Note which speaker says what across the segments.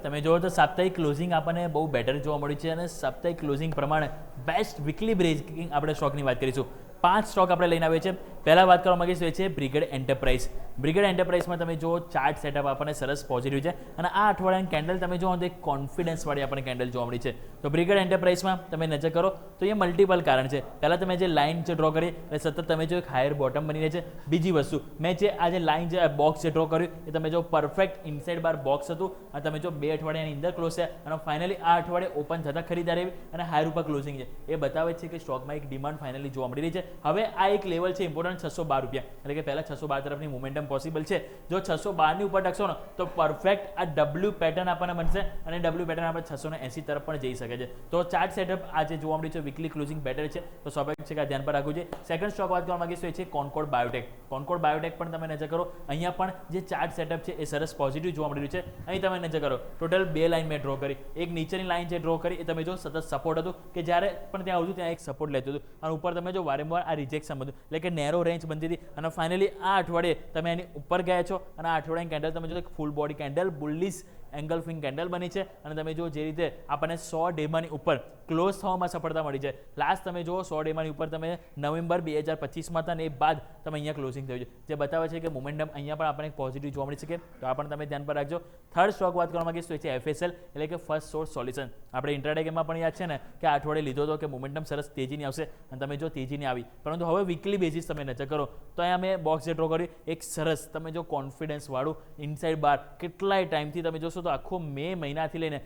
Speaker 1: તમે જોવો તો સાપ્તાહિક ક્લોઝિંગ આપણને બહુ બેટર જોવા મળ્યું છે અને સાપ્તાહિક ક્લોઝિંગ પ્રમાણે બેસ્ટ વીકલી બ્રેકિંગ આપણે સ્ટોકની વાત કરીશું. 5 સ્ટોક આપણે લઈને આવીએ છીએ. પહેલા વાત કરવા માંગીશું એ છે બ્રિગેડ એન્ટરપ્રાઇઝ. બ્રિગેડ એન્ટરપ્રાઇઝમાં તમે જો ચાર્ટ સેટઅપ આપણને સરસ પોઝિટિવ છે અને આ અઠવાડિયાની કેન્ડલ તમે જો તો એક કોન્ફિડન્સવાળી આપણને કેન્ડલ જોવા મળી છે. તો બ્રિગેડ એન્ટરપ્રાઇઝમાં તમે નજર કરો તો એ મલ્ટિપલ કારણ છે. પહેલાં તમે જે લાઇન છે ડ્રો કરી એટલે સતત તમે જો એક હાયર બોટમ બની રહે છે. બીજી વસ્તુ મેં જે આ જે લાઇન જે બોક્સ જે ડ્રો કર્યું એ તમે જો પરફેક્ટ ઇનસાઇડ બાર બોક્સ હતું અને તમે જો 2 અઠવાડિયાની અંદર ક્લોઝ છે અને ફાઇનલી આ અઠવાડિયે ઓપન થતાં ખરીદારી અને હાયર ઉપર ક્લોઝિંગ છે. એ બતાવે છે કે સ્ટોકમાં એક ડિમાન્ડ ફાઇનલી જોવા મળી રહી છે. હવે આ એક લેવલ છે ઇમ્પોર્ટન્ટ ₹612 એટલે કે પહેલાં 612 તરફની મોમેન્ટમ પોસિબલ છે. જો 612ની ઉપર ટકશો ને તો પરફેક્ટ આ ડબલ્યુ પેટર્ન આપણને બનશે અને ડબલ્યુ પેટર્ન આપણે 680 તરફ પણ જઈ શકે છે. તો ચાર્ટ સેટઅપ આજે જોવા મળ્યું છે વીકલી ક્લોઝિંગ બેટર છે તો સ્વાભાવિક છે કે આ ધ્યાન પર રાખવું છે. સેકન્ડ સ્ટોક વાત કરવા માંગીશું એ છે કોન્કોર્ડ બાયોટેક. કોન્કોર્ડ બાયોટેક પણ તમે નજર કરો અહીંયા પણ જે ચાર્ટ સેટઅપ છે એ સરસ પોઝિટિવ જોવા મળી રહ્યું છે. અહીં તમે નજર કરો ટોટલ 2 લાઇન મેં ડ્રો કરી. એક નીચેની લાઇન જે ડ્રો કરી એ તમે જો સતત સપોર્ટ હતું કે જ્યારે પણ ત્યાં આવતું ત્યાં એક સપોર્ટ લેતું હતું અને ઉપર તમે જો વારંવાર આ રિજેક્શન હતું એટલે કે નેરો રેન્જ બનતી હતી અને ફાઇનલી આ અઠવાડિયે તમે એની ઉપર ગયા છો અને આ અઠવાડિયાની કેન્ડલ તમે જો full body candle bullish engulfing candle બની છે અને તમે જો જે રીતે આપણને 100 ડેમાંની ઉપર ક્લોઝ થવામાં સફળતા મળી છે. લાસ્ટ તમે જો 100 ડેમાંની ઉપર તમે નવેમ્બર 2025માં હતા ને એ બાદ તમે અહીંયા ક્લોઝિંગ થયું છે જે બતાવે છે કે મોમેન્ટમ અહીંયા પણ આપણને પોઝિટિવ જોવા મળી શકે. તો આ પણ તમે ધ્યાન પર રાખજો. થર્ડ સ્ટોક વાત કરવા માંગીશ તો એ છે FSL એટલે કે ફર્સ્ટ સોર્સ સોલ્યુશન. આપણે ઇન્ટ્રાડે ગેમમાં પણ યાદ છે ને કે આ અઠવાડિયે લીધો હતો કે મોમેન્ટમ સરસ તેજીની આવશે અને તમે જો તેજીની આવી પરંતુ હવે વીકલી બેઝિસ તમે નજર કરો તો અહીંયા મેં બોક્સ જે ડ્રો કર્યું એક સરસ તમે જો કોન્ફિડન્સ વાળું ઇનસાઇડ બાર કેટલાય ટાઈમથી તમે જોશો તો આખો મે મહિનાથી લઈને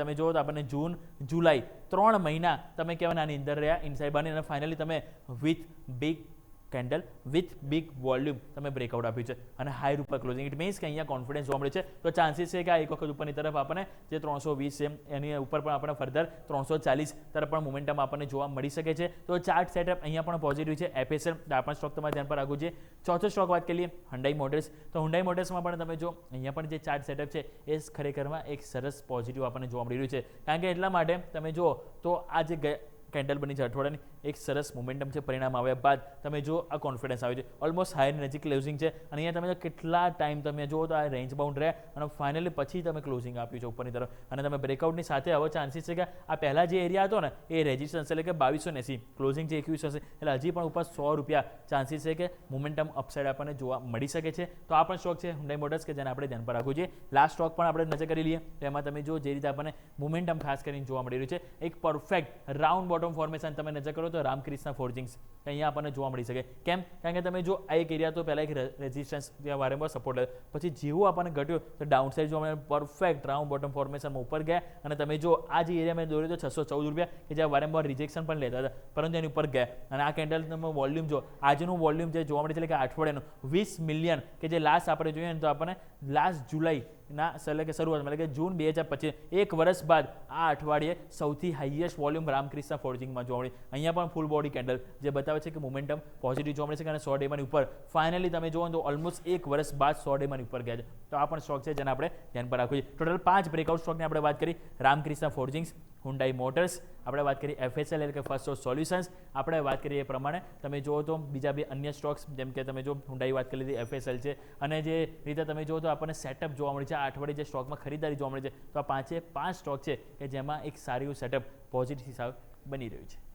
Speaker 1: તમે જુઓ તો આપણને જૂન જુલાઈ 3 મહિના તમે કહેવાય આની અંદર રહ્યા ઇનસાઇડ બારની અને ફાઇનલી તમે with big candle with big volume તમે બ્રેકઆઉટ આપ્યું છે અને હાઈ ઉપર ક્લોઝિંગ. ઇટ મીન્સ કે અહીંયા કોન્ફિડન્સ જોવા મળે છે. તો ચાન્સીસ છે કે આ એક વખત ઉપરની તરફ આપણને જે 320 છે એની ઉપર પણ આપણે ફર્ધર 340 તરફ પણ મોમેન્ટમ આપણને જોવા મળી શકે છે. તો ચાર્ટ સેટઅપ અહીંયા પણ પોઝિટિવ છે. FSL આ પણ સ્ટોક તમારે ધ્યાન પર રાખવું છે. ચોથો સ્ટોક વાત કરીએ હુન્ડાઈ મોટર્સ. તો હુન્ડાઈ મોટર્સમાં પણ તમે જો અહીંયા પણ જે ચાર્ટ સેટઅપ છે એ ખરેખરમાં એક સરસ પોઝિટિવ આપણને જોવા મળી રહ્યું છે. કારણ કે એટલા માટે તમે જુઓ તો આ જે કેન્ડલ બની છે અઠવાડિયાની એક સરસ મોમેન્ટમ છે. પરિણામ આવ્યા બાદ તમે જો આ કોન્ફિડન્સ આવે છે ઓલમોસ્ટ હાયર નજીક ક્લોઝિંગ છે અને અહીંયા તમે કેટલા ટાઈમ તમે જુઓ તો આ રેન્જ બાઉન્ડ રહ્યા અને ફાઇનલી પછી તમે ક્લોઝિંગ આપ્યું છે ઉપરની તરફ અને તમે બ્રેકઆઉટની સાથે હવે ચાન્સીસ છે કે આ પહેલા જે એરિયા હતો ને એ રેઝિસ્ટન્સ એટલે કે 2280 ક્લોઝિંગ જે 21 હશે એટલે હજી પણ ઉપર ₹100 ચાન્સીસ છે કે મોમેન્ટમ અપસાઇડ આપણને જોવા મળી શકે છે. તો આ પણ સ્ટોક છે હુન્ડાઈ મોટર્સ કે જેને આપણે ધ્યાન પર રાખવું જોઈએ. લાસ્ટ સ્ટોક પણ આપણે નજર કરી લઈએ તો એમાં તમે જો જે રીતે આપણને મોમેન્ટમ ખાસ કરીને જોવા મળી રહ્યું છે એક પરફેક્ટ રાઉન્ડ બોટમ ફોર્મેશન તમે નજર કરો તો રામકૃષ્ણ ફોર્જિંગ્સ અહીંયા આપણને જોવા મળી શકે. કેમ? કારણ કે તમે જો આ એક એરિયા તો પહેલાં એક રેઝિસ્ટન્સ ત્યાં વારંવાર સપોર્ટ લેતો પછી જેવું આપણને ઘટ્યું તો ડાઉન સાઇડ જોવા મળે પરફેક્ટ રાઉન્ડ બોટમ ફોર્મેશનમાં ઉપર ગયા અને તમે જો આ જે એરિયા મેં દોર્યો તો ₹614 કે જ્યાં વારંવાર રિજેક્શન પણ લેતા હતા પરંતુ એની ઉપર ગયા અને આ કેન્ડલ તમે વોલ્યુમ જો આજનું વોલ્યુમ જે જોવા મળે છે એટલે કે અઠવાડિયાનું 20 મિલિયન કે જે લાસ્ટ આપણે જોઈએ ને તો આપણને લાસ્ટ જુલાઈ ના એટલે કે શરૂઆતમાં એટલે કે જૂન 2025 એક વર્ષ બાદ આ અઠવાડિયે સૌથી હાઈએસ્ટ વોલ્યુમ રામકૃષ્ણ ફોર્જિંગમાં જોવા મળી. અહીંયા પણ ફૂલ બોડી કેન્ડલ જે બતાવે છે કે મોમેન્ટમ પોઝિટિવ જોવા મળે છે અને 100 ડેમાંની ઉપર ફાઇનલી તમે જુઓ તો ઓલમોસ્ટ એક વર્ષ બાદ 100 ડેમાંની ઉપર ગયા છે. તો આ પણ સ્ટોક છે જેને આપણે ધ્યાન પર રાખવું છે. ટોટલ 5 બ્રેકઆઉટ સ્ટોકની આપણે વાત કરી. રામકૃષ્ણ ફોર્જિંગ્સ, હુન્ડાઈ મોટર્સ, આપણે વાત કરી FSL એટલે કે ફર્સ્ટ સોર્સ સોલ્યુશન્સ. આપણે વાત કરીએ એ પ્રમાણે તમે જુઓ તો બીજા 2 અન્ય સ્ટોક્સ જેમ કે તમે જો હુન્ડાઈ વાત કરી લીધી FSL છે અને જે રીતે તમે જુઓ તો આપણને સેટઅપ જોવા મળે છે આ અઠવાડિયે જે સ્ટોકમાં ખરીદારી જોવા મળે છે તો આ 5 સ્ટોક છે કે જેમાં એક સારું સેટઅપ પોઝિટિવ હિસાબ બની રહ્યું છે.